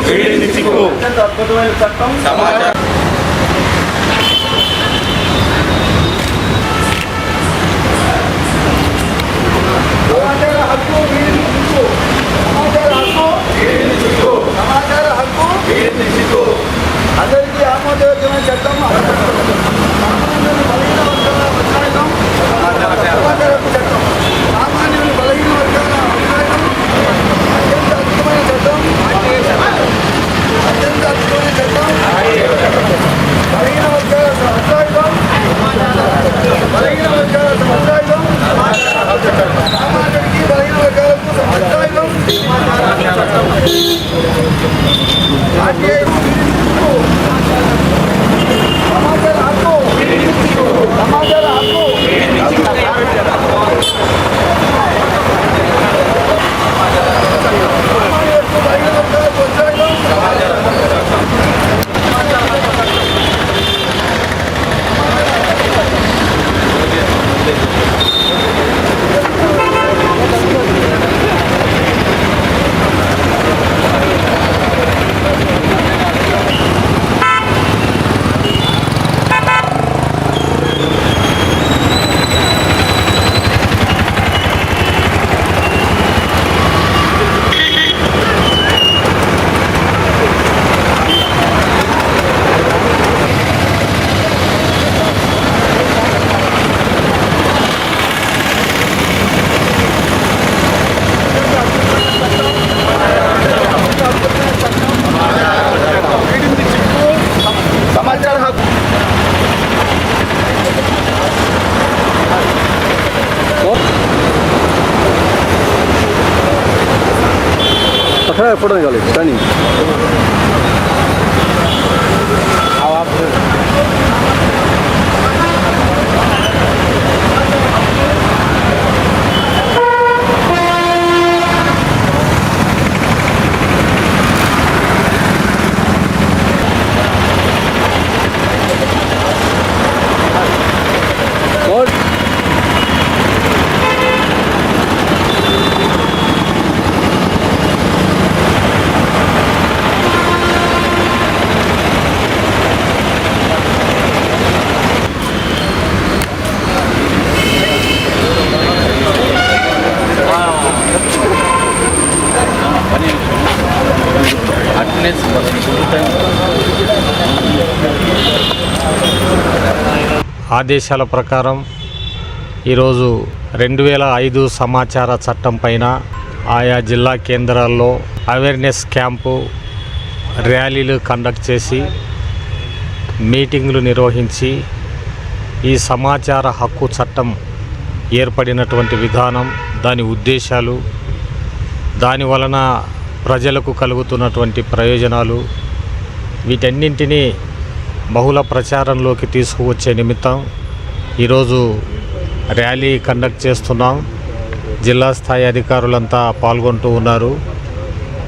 వీడింది సిగ్గు. అద్భుతమైన చట్టం సమాచార హక్కు వీడింది సిగ్గు. సమాచార హక్కు వీడింది సిగ్గు. అందరికీ ఆమోదయోగ్యమైన చట్టం. సామాన్యులు బలహీన వర్గాల ఉత్సాహం. సమాచార హక్కు చట్టం సామాన్యులు బలహీన వర్గాల ఉత్సాహం. అత్యంత అద్భుతమైన చట్టం. అత్యంత అద్భుతమైన చట్టం. బలహీన వర్గాల ఉత్సాహం. బలహీన వర్గాల ఉత్సాహం. సామాన్యుడికి బలహీన వర్గాలకు ఉత్సాహం. సమాచార హక్కు సమాచార హక్కు फोटो निकाले टर्निंग ఆదేశాల ప్రకారం ఈరోజు 2005 సమాచార చట్టం పైన ఆయా జిల్లా కేంద్రాల్లో అవేర్నెస్ క్యాంపు ర్యాలీలు కండక్ట్ చేసి మీటింగులు నిర్వహించి ఈ సమాచార హక్కు చట్టం ఏర్పడినటువంటి విధానం, దాని ఉద్దేశాలు, దాని వలన ప్రజలకు కలుగుతున్నటువంటి ప్రయోజనాలు, వీటన్నింటినీ బహుళ ప్రచారంలోకి తీసుకువచ్చే నిమిత్తం ఈరోజు ర్యాలీ కండక్ట్ చేస్తున్నాం. జిల్లా స్థాయి అధికారులంతా పాల్గొంటూ ఉన్నారు.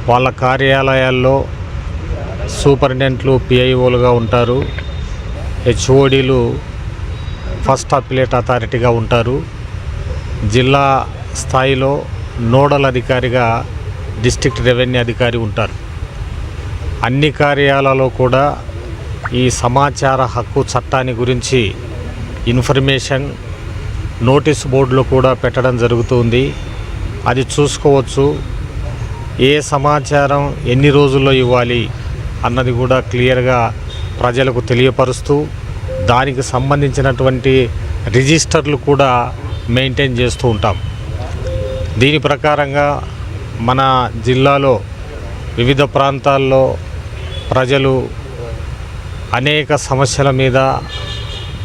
వాళ్ళ కార్యాలయాల్లో సూపరింటెండెంట్లు పిఐఓలుగా ఉంటారు, హెచ్ఓడీలు ఫస్ట్ అప్పిలేట్ అథారిటీగా ఉంటారు. జిల్లా స్థాయిలో నోడల్ అధికారిగా డిస్ట్రిక్ట్ రెవెన్యూ అధికారి ఉంటారు. అన్ని కార్యాలయాల్లో కూడా ఈ సమాచార హక్కు చట్టాన్ని గురించి ఇన్ఫర్మేషన్ నోటీస్ బోర్డులో కూడా పెట్టడం జరుగుతుంది. అది చూసుకోవచ్చు. ఏ సమాచారం ఎన్ని రోజుల్లో ఇవ్వాలి అన్నది కూడా క్లియర్గా ప్రజలకు తెలియపరుస్తూ దానికి సంబంధించినటువంటి రిజిస్టర్లు కూడా మెయింటైన్ చేస్తూ ఉంటాం. దీని ప్రకారంగా మన జిల్లాలో వివిధ ప్రాంతాల్లో ప్రజలు అనేక సమస్యల మీద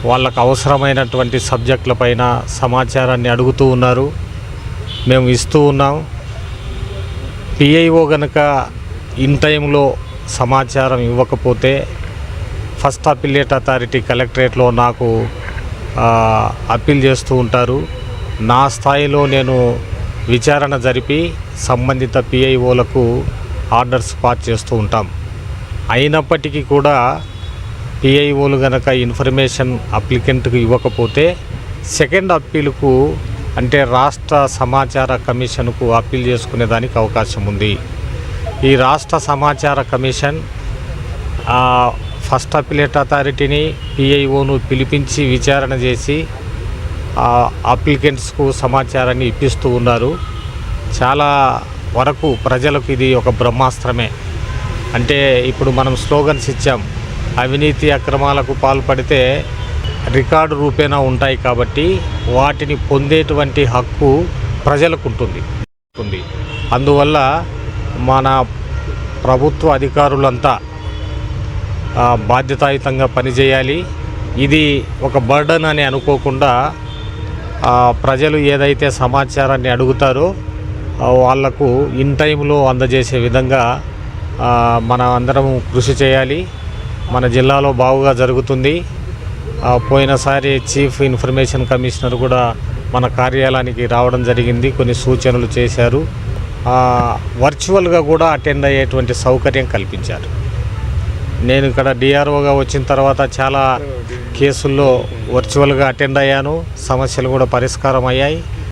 వాళ్ళకు అవసరమైనటువంటి సబ్జెక్టులపైన సమాచారాన్ని అడుగుతూ ఉన్నారు. మేము ఇస్తూ ఉన్నాం. పిఐఓ గనక ఇన్ టైంలో సమాచారం ఇవ్వకపోతే ఫస్ట్ అప్పిలేట్ అథారిటీ కలెక్టరేట్లో నాకు అప్పీల్ చేస్తూ ఉంటారు. నా స్థాయిలో నేను విచారణ జరిపి సంబంధిత పిఐఓలకు ఆర్డర్స్ పాస్ చేస్తూ ఉంటాం. అయినప్పటికీ కూడా పిఐఓలు కనుక ఇన్ఫర్మేషన్ అప్లికెంట్కు ఇవ్వకపోతే సెకండ్ అప్పీలుకు అంటే రాష్ట్ర సమాచార కమిషన్కు అప్పీల్ చేసుకునేదానికి అవకాశం ఉంది. ఈ రాష్ట్ర సమాచార కమిషన్ ఫస్ట్ అపిలేట్ అథారిటీని పిఐఓను పిలిపించి విచారణ చేసి అప్లికెంట్స్కు సమాచారాన్ని ఇప్పిస్తూ ఉన్నారు. చాలా వరకు ప్రజలకు ఇది ఒక బ్రహ్మాస్త్రమే. అంటే ఇప్పుడు మనం స్లోగన్స్ ఇచ్చాం, అవినీతి అక్రమాలకు పాల్పడితే రికార్డు రూపేణా ఉంటాయి కాబట్టి వాటిని పొందేటువంటి హక్కు ప్రజలకు ఉంటుంది. అందువల్ల మన ప్రభుత్వ అధికారులంతా బాధ్యతాయుతంగా పనిచేయాలి. ఇది ఒక బర్డన్ అని అనుకోకుండా ప్రజలు ఏదైతే సమాచారాన్ని అడుగుతారో వాళ్లకు ఇన్ టైంలో అందజేసే విధంగా మన అందరం కృషి చేయాలి. మన జిల్లాలో బాగుగా జరుగుతుంది. పోయినసారి చీఫ్ ఇన్ఫర్మేషన్ కమిషనర్ కూడా మన కార్యాలయానికి రావడం జరిగింది, కొన్ని సూచనలు చేశారు. వర్చువల్గా కూడా అటెండ్ అయ్యేటువంటి సౌకర్యం కల్పించారు. నేను ఇక్కడ డిఆర్ఓగా వచ్చిన తర్వాత చాలా కేసుల్లో వర్చువల్గా అటెండ్ అయ్యాను, సమస్యలు కూడా పరిష్కారం అయ్యాయి.